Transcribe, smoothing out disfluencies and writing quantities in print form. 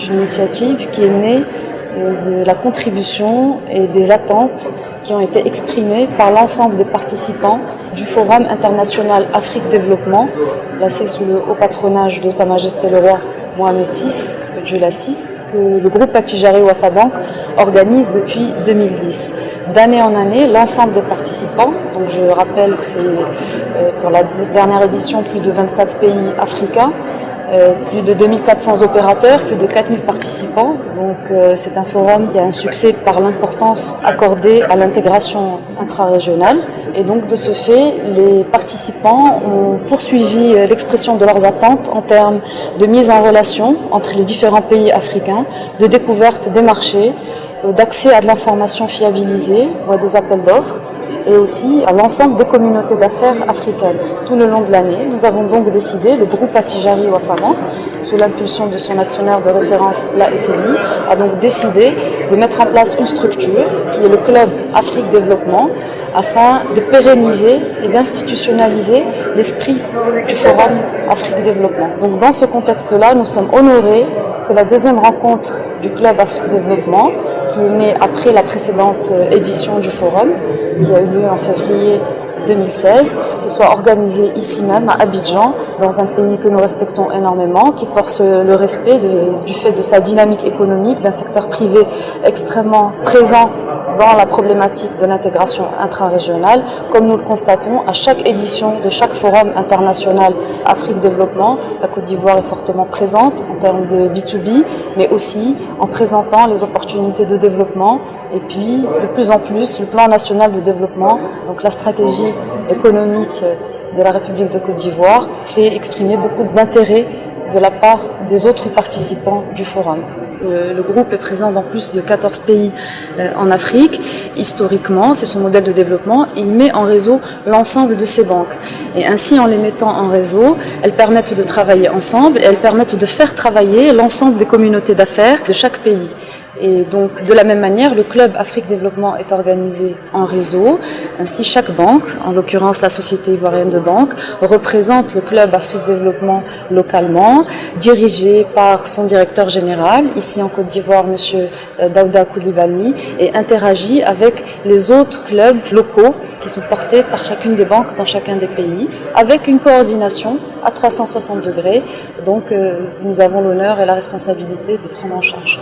c'est une initiative qui est née de la contribution et des attentes qui ont été exprimées par l'ensemble des participants du Forum international Afrique Développement, placé sous le haut patronage de Sa Majesté le Roi Mohamed VI, que Dieu l'assiste, que le groupe Attijari Wafa Bank organise depuis 2010. D'année en année, l'ensemble des participants, donc je rappelle que c'est pour la dernière édition plus de 24 pays africains, plus de 2400 opérateurs, plus de 4000 participants. Donc c'est un forum qui a un succès par l'importance accordée à l'intégration intra-régionale. Et donc de ce fait, les participants ont poursuivi l'expression de leurs attentes en termes de mise en relation entre les différents pays africains, de découverte des marchés, d'accès à de l'information fiabilisée ou à des appels d'offres, et aussi à l'ensemble des communautés d'affaires africaines. Tout le long de l'année, nous avons donc décidé, le groupe Attijari Wafa Bank, sous l'impulsion de son actionnaire de référence, la SMI, a donc décidé de mettre en place une structure qui est le Club Afrique Développement, afin de pérenniser et d'institutionnaliser l'esprit du Forum Afrique Développement. Donc dans ce contexte-là, nous sommes honorés que la deuxième rencontre du Club Afrique Développement, qui est née après la précédente édition du Forum, qui a eu lieu en février 2016, se soit organisée ici même à Abidjan, dans un pays que nous respectons énormément, qui force le respect du fait de sa dynamique économique, d'un secteur privé extrêmement présent dans la problématique de l'intégration intra-régionale, comme nous le constatons à chaque édition de chaque forum international Afrique Développement. La Côte d'Ivoire est fortement présente en termes de B2B, mais aussi en présentant les opportunités de développement et puis de plus en plus le plan national de développement, donc la stratégie économique de la République de Côte d'Ivoire, fait exprimer beaucoup d'intérêt de la part des autres participants du forum. Le groupe est présent dans plus de 14 pays en Afrique. Historiquement, c'est son modèle de développement. Il met en réseau l'ensemble de ces banques. Et ainsi, en les mettant en réseau, elles permettent de travailler ensemble et elles permettent de faire travailler l'ensemble des communautés d'affaires de chaque pays. Et donc, de la même manière, le Club Afrique Développement est organisé en réseau. Ainsi, chaque banque, en l'occurrence la Société Ivoirienne de Banque, représente le Club Afrique Développement localement, dirigé par son directeur général, ici en Côte d'Ivoire, M. Daouda Koulibaly, et interagit avec les autres clubs locaux qui sont portés par chacune des banques dans chacun des pays, avec une coordination à 360 degrés. Donc, nous avons l'honneur et la responsabilité de prendre en charge.